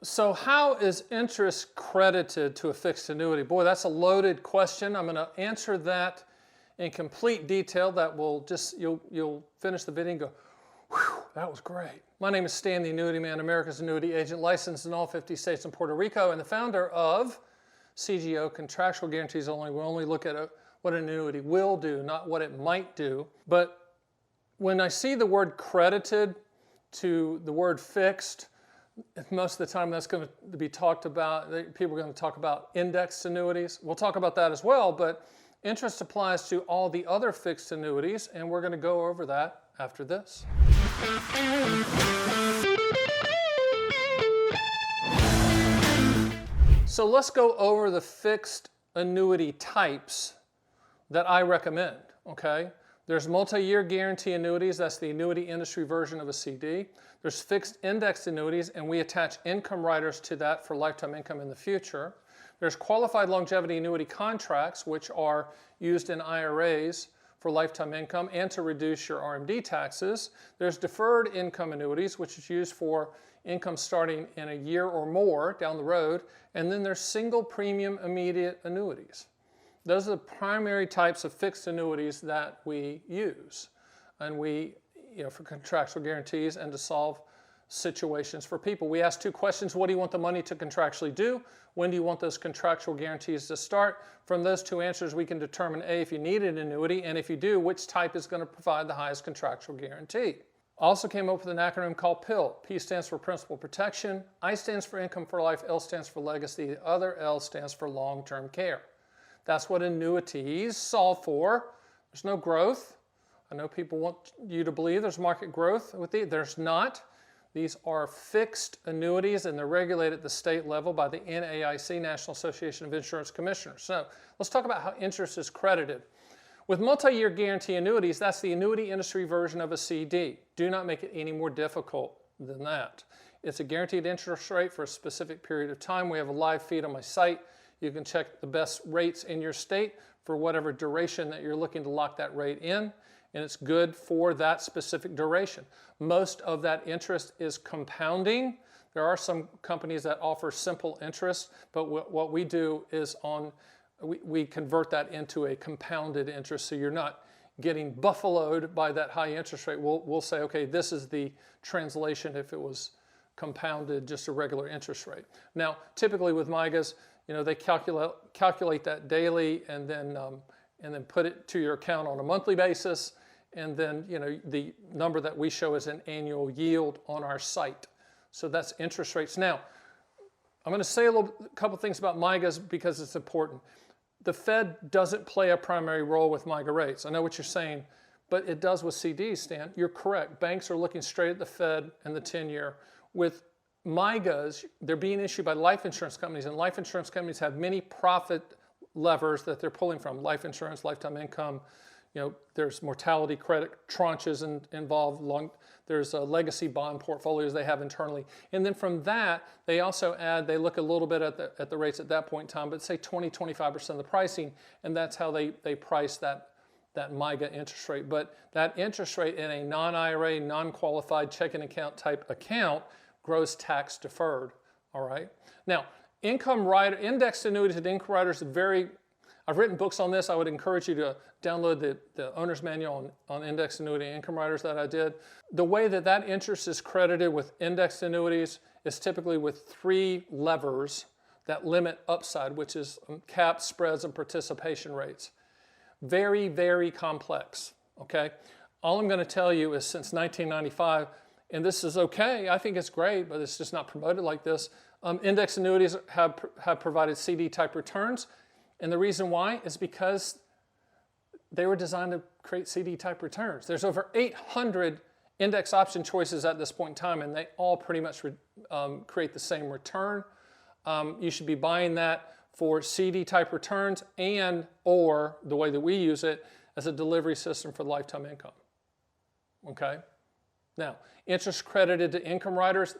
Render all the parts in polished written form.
So how is interest credited to a fixed annuity? Boy, that's a loaded question. I'm going to answer that in complete detail. That will just, you'll finish the video and go, whew, that was great. My name is Stan, the Annuity Man, America's annuity agent, licensed in all 50 states and Puerto Rico, and the founder of CGO, Contractual Guarantees Only. We only look at what an annuity will do, not what it might do. But when I see the word credited to the word fixed, most of the time that's going to be talked about, people are going to talk about indexed annuities. We'll talk about that as well, but interest applies to all the other fixed annuities, and we're going to go over that after this. So let's go over the fixed annuity types that I recommend, okay? There's multi-year guarantee annuities. That's the annuity industry version of a CD. There's fixed indexed annuities, and we attach income riders to that for lifetime income in the future. There's qualified longevity annuity contracts, which are used in IRAs for lifetime income and to reduce your RMD taxes. There's deferred income annuities, which is used for income starting in a year or more down the road. And then there's single premium immediate annuities. Those are the primary types of fixed annuities that we use. And we, for contractual guarantees and to solve situations for people. We ask two questions. What do you want the money to contractually do? When do you want those contractual guarantees to start? From those two answers, we can determine A, if you need an annuity, and if you do, which type is going to provide the highest contractual guarantee. Also came up with an acronym called PIL. P stands for Principal Protection, I stands for Income for Life, L stands for Legacy, the other L stands for Long-Term Care. That's what annuities solve for. There's no growth. I know people want you to believe there's market growth with these. There's not. These are fixed annuities, and they're regulated at the state level by the NAIC, National Association of Insurance Commissioners. So let's talk about how interest is credited. With multi-year guarantee annuities, that's the annuity industry version of a CD. Do not make it any more difficult than that. It's a guaranteed interest rate for a specific period of time. We have a live feed on my site. You can check the best rates in your state for whatever duration that you're looking to lock that rate in, and it's good for that specific duration. Most of that interest is compounding. There are some companies that offer simple interest, but what we do is we convert that into a compounded interest, so you're not getting buffaloed by that high interest rate. We'll say, okay, this is the translation if it was compounded, just a regular interest rate. Now, typically with MYGAs, they calculate that daily and then put it to your account on a monthly basis. And then, the number that we show is an annual yield on our site. So that's interest rates. Now, I'm going to say a couple things about MYGAs because it's important. The Fed doesn't play a primary role with MYGA rates. I know what you're saying, but it does with CDs, Stan. You're correct. Banks are looking straight at the Fed and the 10-year. With MYGAs, they're being issued by life insurance companies, and life insurance companies have many profit levers that they're pulling from. Life insurance, lifetime income, there's mortality credit tranches involved. There's legacy bond portfolios they have internally. And then from that, they also they look a little bit at the rates at that point in time, but say 20-25% of the pricing, and that's how they price that MYGA interest rate. But that interest rate in a non-IRA, non-qualified checking account type account grows tax deferred, all right? Now, indexed annuities and income riders are I've written books on this. I would encourage you to download the owner's manual on indexed annuity and income riders that I did. The way that interest is credited with indexed annuities is typically with 3 levers that limit upside, which is caps, spreads, and participation rates. Very, very complex, okay? All I'm going to tell you is since 1995, and this is okay, I think it's great, but it's just not promoted like this, indexed annuities have provided CD-type returns. And the reason why is because they were designed to create CD-type returns. There's over 800 index option choices at this point in time, and they all pretty much create the same return. You should be buying that for CD-type returns or the way that we use it as a delivery system for lifetime income. Okay? Now, interest credited to income riders,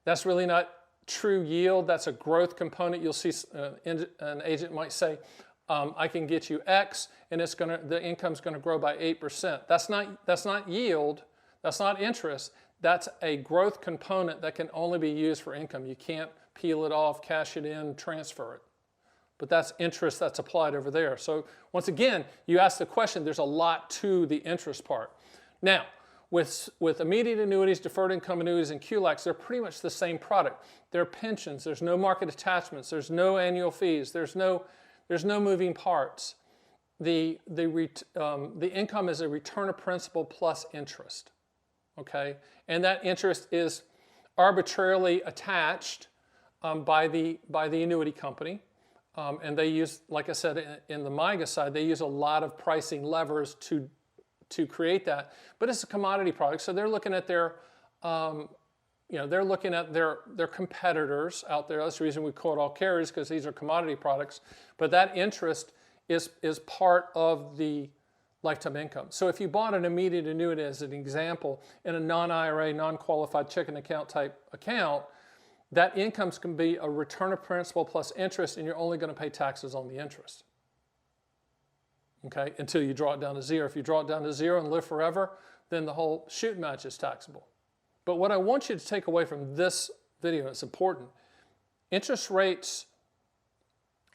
that's really not true yield. That's a growth component. You'll see an agent might say, I can get you X, and the income's going to grow by 8%. That's not yield. That's not interest. That's a growth component that can only be used for income. You can't peel it off, cash it in, transfer it. But that's interest that's applied over there. So once again, you ask the question, there's a lot to the interest part. Now, with immediate annuities, deferred income annuities, and QLACs, they're pretty much the same product. They're pensions. There's no market attachments. There's no annual fees. There's no moving parts. The income is a return of principal plus interest, okay? And that interest is arbitrarily attached by the annuity company. And they use, like I said, in the MYGA side, they use a lot of pricing levers to create that. But it's a commodity product, so they're looking at their, they're looking at their competitors out there. That's the reason we call it all carriers, because these are commodity products. But that interest is part of the lifetime income. So if you bought an immediate annuity as an example in a non-IRA, non-qualified checking account type account, that income can be a return of principal plus interest, and you're only going to pay taxes on the interest. Okay, until you draw it down to zero. If you draw it down to zero and live forever, then the whole shoot match is taxable. But what I want you to take away from this video, and it's important, interest rates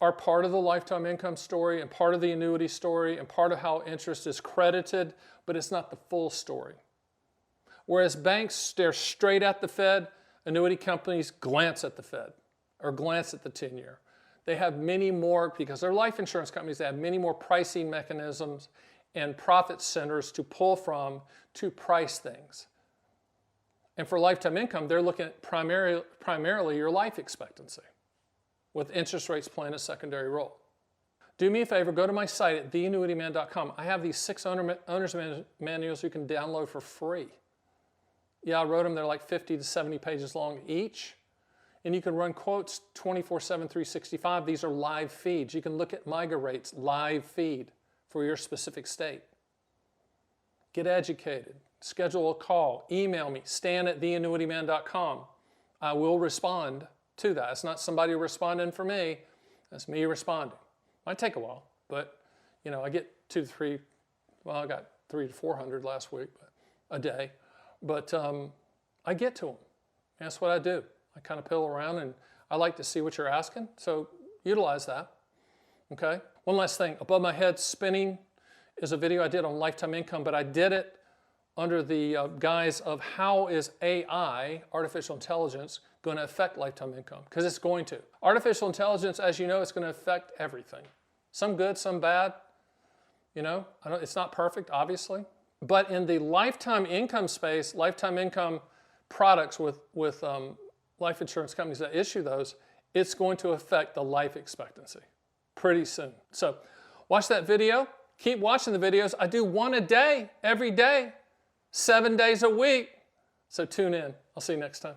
are part of the lifetime income story and part of the annuity story and part of how interest is credited, but it's not the full story. Whereas banks stare straight at the Fed, annuity companies glance at the Fed or glance at the 10-year. They have many more, because they're life insurance companies, they have many more pricing mechanisms and profit centers to pull from to price things. And for lifetime income, they're looking at primarily your life expectancy, with interest rates playing a secondary role. Do me a favor, go to my site at theannuityman.com. I have these 6 owner's manuals you can download for free. Yeah, I wrote them. They're like 50 to 70 pages long each. And you can run quotes 24/7, 365. These are live feeds. You can look at MYGA rates, live feed for your specific state. Get educated. Schedule a call. Email me, stan@theannuityman.com. I will respond to that. It's not somebody responding for me. That's me responding. Might take a while, but I get 2 to 3, well, I got 300 to 400 last week, a day. But I get to them. That's what I do. I kind of pill around, and I like to see what you're asking, so utilize that. Okay? One last thing. Above my head spinning is a video I did on lifetime income, but I did it under the guise of how is AI, artificial intelligence, going to affect lifetime income? Because it's going to. Artificial intelligence, as you know, is going to affect everything. Some good, some bad. It's not perfect, obviously. But in the lifetime income space, lifetime income products with life insurance companies that issue those, it's going to affect the life expectancy pretty soon. So watch that video. Keep watching the videos. I do one a day, every day, 7 days a week. So tune in. I'll see you next time.